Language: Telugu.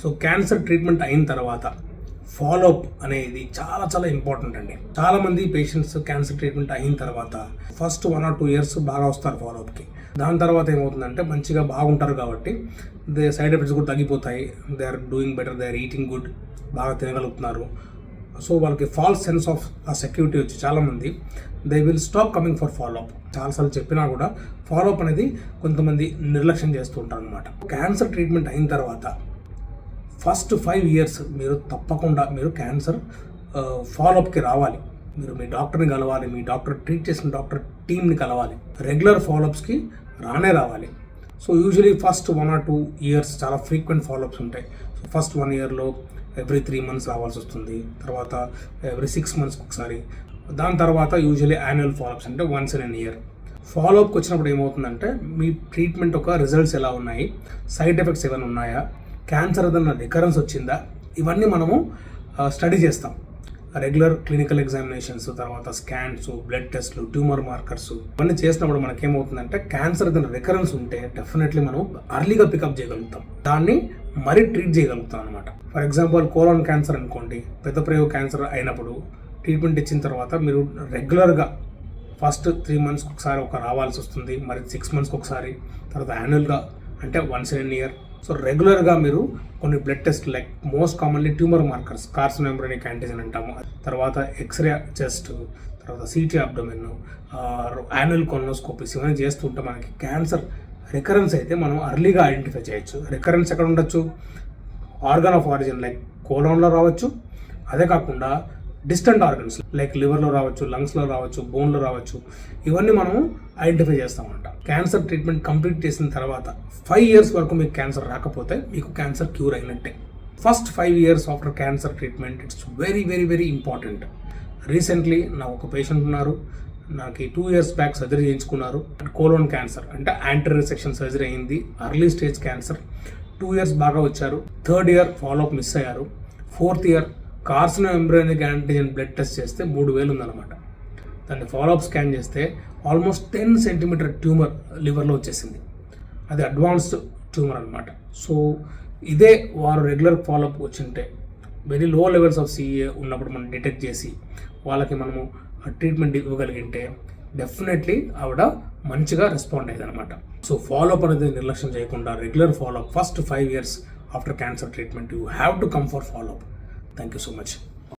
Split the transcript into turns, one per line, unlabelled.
సో క్యాన్సర్ ట్రీట్మెంట్ అయిన తర్వాత ఫాలోఅప్ అనేది చాలా చాలా ఇంపార్టెంట్ అండి. చాలామంది పేషెంట్స్ క్యాన్సర్ ట్రీట్మెంట్ అయిన తర్వాత ఫస్ట్ 1 or 2 years బాగా వస్తారు ఫాలోఅప్కి. దాని తర్వాత ఏమవుతుందంటే మంచిగా బాగుంటారు కాబట్టి సైడ్ ఎఫెక్ట్స్ కూడా తగ్గిపోతాయి. They are doing better, they are eating good, బాగా తినగలుగుతున్నారు. సో వాళ్ళకి false sense of uh security వచ్చి చాలామంది they will stop coming for follow up. చాలాసార్లు చెప్పినా కూడా ఫాలోఅప్ అనేది కొంతమంది నిర్లక్ష్యం చేస్తూ ఉంటారు అనమాట. క్యాన్సర్ ట్రీట్మెంట్ అయిన తర్వాత ఫస్ట్ 5 years మీరు తప్పకుండా మీరు క్యాన్సర్ ఫాలోఅప్కి రావాలి. మీరు మీ డాక్టర్ని కలవాలి, మీ డాక్టర్ ట్రీట్ చేసిన డాక్టర్ టీమ్ని కలవాలి, రెగ్యులర్ ఫాలోఅప్స్కి రావాలి. So usually first 1 or 2 years చాలా ఫ్రీక్వెంట్ ఫాలోఅప్స్ ఉంటాయి. సో ఫస్ట్ 1 yearలో ఎవ్రీ 3 months రావాల్సి వస్తుంది, తర్వాత ఎవ్రీ 6 months ఒకసారి, దాని తర్వాత యూజువలీ యాన్యువల్ ఫాలోఅప్స్ అంటే వన్స్ ఇన్ ఇయర్. ఫాలోఅప్కి వచ్చినప్పుడు ఏమవుతుందంటే మీ ట్రీట్మెంట్ ఒక రిజల్ట్స్ ఎలా ఉన్నాయి, సైడ్ ఎఫెక్ట్స్ ఏమైనా ఉన్నాయా, క్యాన్సర్ ఏదైనా రికరెన్స్ వచ్చిందా, ఇవన్నీ మనము స్టడీ చేస్తాం. రెగ్యులర్ క్లినికల్ ఎగ్జామినేషన్స్, తర్వాత స్కాన్స్, బ్లడ్ టెస్ట్లు, ట్యూమర్ మార్కర్స్ ఇవన్నీ చేసినప్పుడు మనకేమవుతుందంటే క్యాన్సర్ ఏదైనా రికరెన్స్ ఉంటే డెఫినెట్లీ మనం అర్లీగా పికప్ చేయగలుగుతాం, దాన్ని మరీ ట్రీట్ చేయగలుగుతాం అనమాట. ఫర్ ఎగ్జాంపుల్ కోలాన్ క్యాన్సర్ అనుకోండి, పెద్ద ప్రయోగ క్యాన్సర్ అయినప్పుడు ట్రీట్మెంట్ ఇచ్చిన తర్వాత మీరు రెగ్యులర్గా ఫస్ట్ 3 months ఒకసారి రావాల్సి వస్తుంది, మరి 6 months ఒకసారి, తర్వాత యాన్యువల్గా అంటే వన్స్ ఇన్ ఇయర్. సో రెగ్యులర్గా మీరు కొన్ని blood test like most commonly tumour markers, carcinoembryonic antigen అంటాము, తర్వాత ఎక్స్రే చెస్ట్, తర్వాత సిటీ అబ్డోమెన్, యాన్యువల్ కొలనోస్కోపీస్ ఇవన్నీ చేస్తుంటే మనకి క్యాన్సర్ రికరెన్స్ అయితే మనం అర్లీగా ఐడెంటిఫై చేయొచ్చు. రికరెన్స్ ఎక్కడ ఉండొచ్చు, ఆర్గాన్ ఆఫ్ ఆరిజిన్ లైక్ కోలాన్లో రావచ్చు, అదే కాకుండా డిస్టెంట్ ఆర్గన్స్ లైక్ లివర్లో రావచ్చు, లంగ్స్లో రావచ్చు, బోన్లో రావచ్చు, ఇవన్నీ మనము ఐడెంటిఫై చేస్తామంట. క్యాన్సర్ ట్రీట్మెంట్ కంప్లీట్ చేసిన తర్వాత 5 years వరకు మీకు క్యాన్సర్ రాకపోతే మీకు క్యాన్సర్ క్యూర్ అయినట్టే. First 5 years after cancer treatment it's very very very important. Recently నా ఒక పేషెంట్ ఉన్నారు, నాకు 2 years బ్యాక్ సర్జరీ చేయించుకున్నారు. కోలోన్ క్యాన్సర్ అంటే యాంటీరియర్ సెక్షన్ సర్జరీ అయింది, అర్లీ స్టేజ్ క్యాన్సర్. 2 years బాగా వచ్చారు, 3rd year ఫాలోఅప్ మిస్ అయ్యారు, 4th year carcinoembryonic antigen blood test చేస్తే 3000 ఉందన్నమాట. దాన్ని ఫాలోఅప్ స్కాన్ చేస్తే ఆల్మోస్ట్ 10 centimeter ట్యూమర్ లివర్లో వచ్చేసింది. అది అడ్వాన్స్డ్ ట్యూమర్ అనమాట. సో ఇదే వారు రెగ్యులర్ ఫాలోఅప్ వచ్చింటే very low levels of CA ఉన్నప్పుడు మనం డిటెక్ట్ చేసి వాళ్ళకి మనము ట్రీట్మెంట్ ఇవ్వగలిగింటే డెఫినెట్లీ ఆవిడ మంచిగా రెస్పాండ్ అయ్యేది అనమాట. సో ఫాలోఅప్ అనేది నిర్లక్ష్యం చేయకుండా regular follow up first 5 years after cancer treatment you have to come for follow up. Thank you so much.